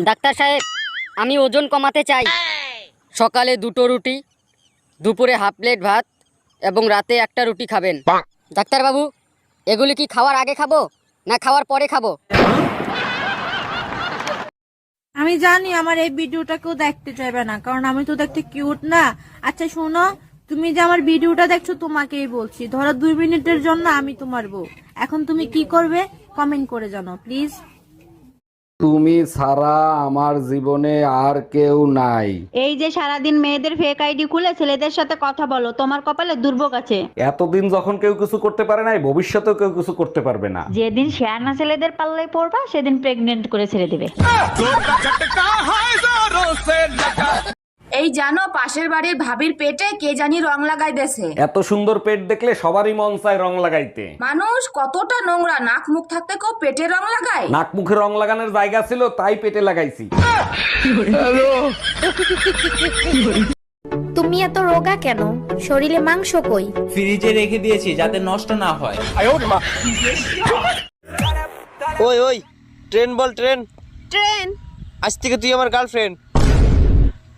Doctor সাহেব, আমি ওজন কমাতে চাই। সকালে 2টো রুটি, দুপুরে হাফ প্লেট ভাত এবং রাতে 1টা রুটি খাবেন। ডাক্তার বাবু, এগুলি কি খাওয়ার আগে খাবো না খাওয়ার পরে খাবো? আমি জানি আমার এই ভিডিওটা কেউ দেখতে চাইবে না, কারণ আমি তো দেখতে কিউট না। আচ্ছা শোনো, তুমি যে আমার ভিডিওটা দেখছো তোমাকেই বলছি, ধরো 2 মিনিটের জন্য আমি তোমার বউ। এখন তুমি কি করবে কমেন্ট করে জানাও প্লিজ। তুমি ছাড়া আমার জীবনে আর কেউ নাই। এই যে সারাদিন মেয়েদের ফেক আইডি খুলে ছেলেদের সাথে কথা বলো, তোমার কপালে দুর্ভোগ আছে। এতদিন যখন কেউ কিছু করতে পারে নাই, ভবিষ্যতেও কেউ কিছু করতে পারবে না। যেদিন শেয়ানা ছেলেদের পাল্লায় পড়বা সেদিন প্রেগনেন্ট করে ছেড়ে দিবে। এই জানো, পাশের বাড়ির ভাবির পেটে কে জানি রং লাগাই দেছে। এত সুন্দর পেট দেখলে সবারই মন চায় রং লাগাইতে। মানুষ কতটা নোংরা, নাক মুখ থাকতে কেউ পেটে রং লাগায়? নাক মুখে রং লাগানোর জায়গা ছিল তাই পেটে লাগাইছি। তুমি এত রোগা কেন? শরীরে মাংস কই? ফ্রিজে রেখে দিয়েছি যাতে নষ্ট না হয়। ওই ওই ট্রেন বল, ট্রেন। ট্রেন? আজ থেকে তুই আমার গার্লফ্রেন্ড।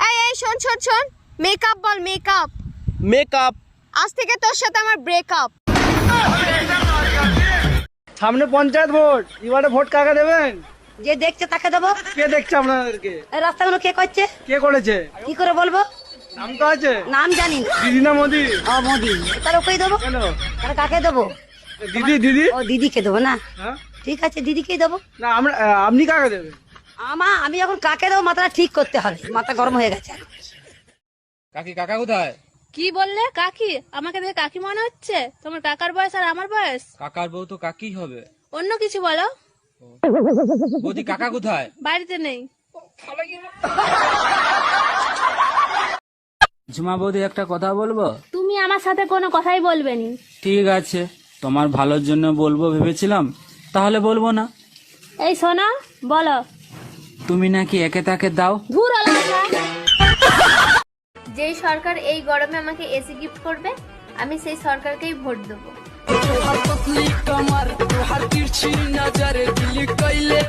এই এই শোন শোন শোন, মেকআপ বল, মেকআপ। মেকআপ? আজ থেকে তোর সাথে আমার ব্রেকআপ। সামনে পঞ্চায়েত ভোট, এবারে ভোট কাকে দেবেন? যে দেখছে তাকে দেবো। কে দেখছে আপনাদেরকে? এই রাস্তাগুলো কে করছে? কে করেছে? কি করে বলবো? নাম তো আছে। নাম জানি না। দিদি না মোদি? ও মোদি। তার ওকেই দেবো। কেন? তাহলে কাকে দেবো? দিদি দিদি। ও দিদিকে দেবো না? হ্যাঁ? ঠিক আছে, দিদিকেই দেবো। না আমরা, আপনি কাকে দেবেন? আমি এখন কাকে দেবো মাথাটা ঠিক করতে হবে, মাথা গরম হয়ে গেছে। কাকি, কাকা কোথায়? কি বললে? কাকি? আমাকে দেখে কাকি মনে হচ্ছে? তোমার কাকার বয়স আর আমার বয়স? কাকার বউ তো কাকি হবে। অন্য কিছু বলো। বৌদি, কাকা কোথায়? বাড়িতে নেই। ঝুমা বৌদি, একটা কথা বলবো? তুমি আমার সাথে কোনো কথাই বলবে নি। ঠিক আছে, তোমার ভালোর জন্য বলবো ভেবেছিলাম, তাহলে বলবো না। এই শোনো, বলো। তুমি নাকি একে তাকে দাও। দূর হলো না। যেই সরকার এই গরমে আমাকে এসি গিফট করবে, আমি সেই সরকারকেই ভোট দেবো।